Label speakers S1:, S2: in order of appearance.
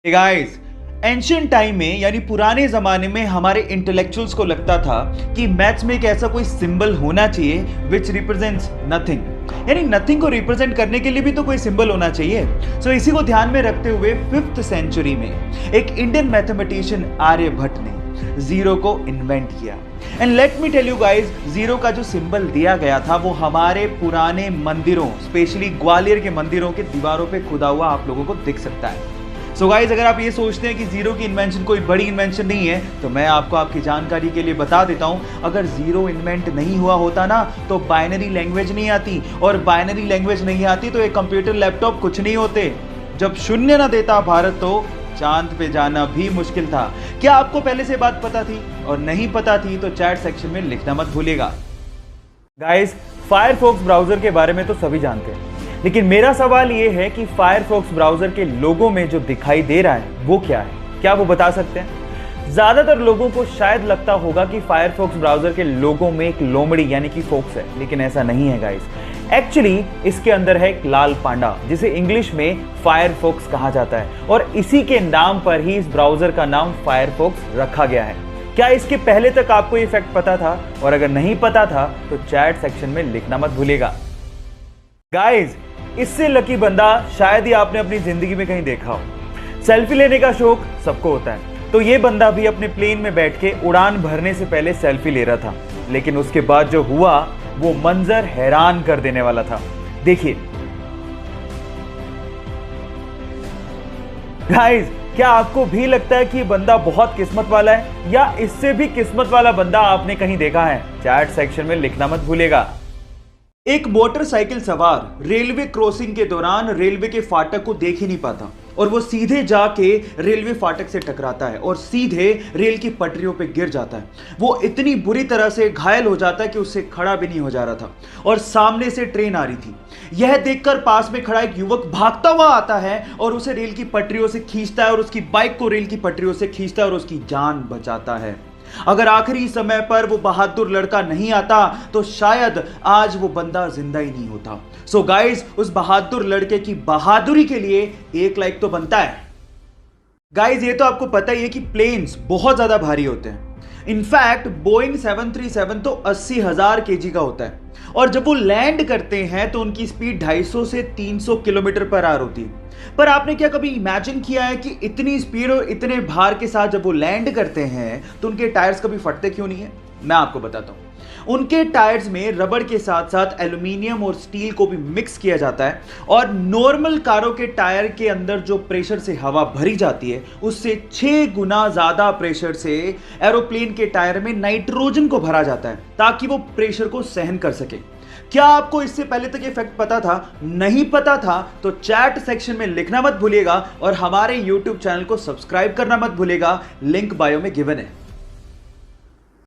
S1: Guys, ancient time में यानी पुराने जमाने में हमारे इंटेलेक्चुअल्स को लगता था कि मैथ्स में एक ऐसा कोई सिंबल होना चाहिए विच रिप्रेजेंट्स नथिंग, यानी नथिंग को रिप्रेजेंट करने के लिए भी तो कोई सिंबल होना चाहिए। सो इसी को ध्यान में रखते हुए 5th सेंचुरी में एक इंडियन मैथमेटिशियन आर्यभट्ट ने जीरो को इन्वेंट किया। And let me tell you guys, zero का जो सिंबल दिया गया था वो हमारे पुराने मंदिरों, स्पेशली ग्वालियर के मंदिरों के दीवारों पे खुदा हुआ आप लोगों को दिख सकता है। सो गाइज, अगर आप ये सोचते हैं कि जीरो की इन्वेंशन कोई बड़ी इन्वेंशन नहीं है, तो मैं आपको आपकी जानकारी के लिए बता देता हूं, अगर जीरो इन्वेंट नहीं हुआ होता ना तो बाइनरी लैंग्वेज नहीं आती, और बाइनरी लैंग्वेज नहीं आती तो एक कंप्यूटर लैपटॉप कुछ नहीं होते। जब शून्य ना देता भारत तो चांद पे जाना भी मुश्किल था। क्या आपको पहले से बात पता थी? और नहीं पता थी तो चैट सेक्शन में लिखना मत भूलिएगा। गाइस, फायरफॉक्स ब्राउजर के बारे में तो सभी जानते हैं, लेकिन मेरा सवाल यह है कि फायरफॉक्स ब्राउजर के लोगो में जो दिखाई दे रहा है वो क्या है? क्या वो बता सकते हैं? ज्यादातर लोगों को शायद लगता होगा कि फायरफॉक्स ब्राउजर के लोगो में एक लोमड़ी यानी कि फोक्स है, लेकिन ऐसा नहीं है गाइस। एक्चुअली इसके अंदर है एक लाल पांडा, जिसे इंग्लिश में फायरफॉक्स कहा जाता है, और इसी के नाम पर ही इस ब्राउजर का नाम फायरफॉक्स रखा गया है। क्या इसके पहले तक आपको ये फैक्ट पता था? और अगर नहीं पता था तो चैट सेक्शन में लिखना मत भूलिएगा। गाइस, इससे लकी बंदा शायद ही आपने अपनी जिंदगी में कहीं देखा हो। सेल्फी लेने का शौक सबको होता है, तो ये बंदा भी अपने प्लेन में बैठ के उड़ान भरने से पहले सेल्फी ले रहा था, लेकिन उसके बाद जो हुआ वो मंजर हैरान कर देने वाला था। देखिए गाइस, क्या आपको भी लगता है कि ये बंदा बहुत किस्मत वाला है, या इससे भी किस्मत वाला बंदा आपने कहीं देखा है? चैट सेक्शन में लिखना मत भूलिएगा। एक मोटरसाइकिल सवार रेलवे क्रॉसिंग के दौरान रेलवे के फाटक को देख ही नहीं पाता, और वो सीधे जाके रेलवे फाटक से टकराता है और सीधे रेल की पटरियों पे गिर जाता है। वो इतनी बुरी तरह से घायल हो जाता है कि उससे खड़ा भी नहीं हो जा रहा था, और सामने से ट्रेन आ रही थी। यह देखकर पास में खड़ा एक युवक भागता हुआ आता है और उसे रेल की पटरियों से खींचता है, और उसकी बाइक को रेल की पटरियों से खींचता है और उसकी जान बचाता है। अगर आखिरी समय पर वो बहादुर लड़का नहीं आता तो शायद आज वो बंदा जिंदा ही नहीं होता। सो गाइस, उस बहादुर लड़के की बहादुरी के लिए एक लाइक तो बनता है। गाइस, ये तो आपको पता ही है कि प्लेन्स बहुत ज्यादा भारी होते हैं। इनफैक्ट बोइंग 737 तो 80,000 kg का होता है, और जब वो लैंड करते हैं तो उनकी स्पीड 250 से 300 किलोमीटर पर आवर होती है। पर आपने क्या कभी इमेजिन किया है कि इतनी स्पीड और इतने भार के साथ जब वो लैंड करते हैं तो उनके टायर्स कभी फटते क्यों नहीं है? मैं आपको बताता हूं। उनके टायर्स में रबड़ के साथ साथ एल्यूमिनियम और स्टील को भी मिक्स किया जाता है, और नॉर्मल कारों के टायर के अंदर जो प्रेशर से हवा भरी जाती है उससे 6 गुना ज्यादा प्रेशर से एरोप्लेन के टायर में नाइट्रोजन को भरा जाता है, ताकि वो प्रेशर को सहन कर सके। क्या आपको इससे पहले तक ये फैक्ट पता था? नहीं पता था तो चैट सेक्शन में लिखना मत भूलिएगा, और हमारे YouTube चैनल को सब्सक्राइब करना मत भूलिएगा, लिंक बायो में गिवन है।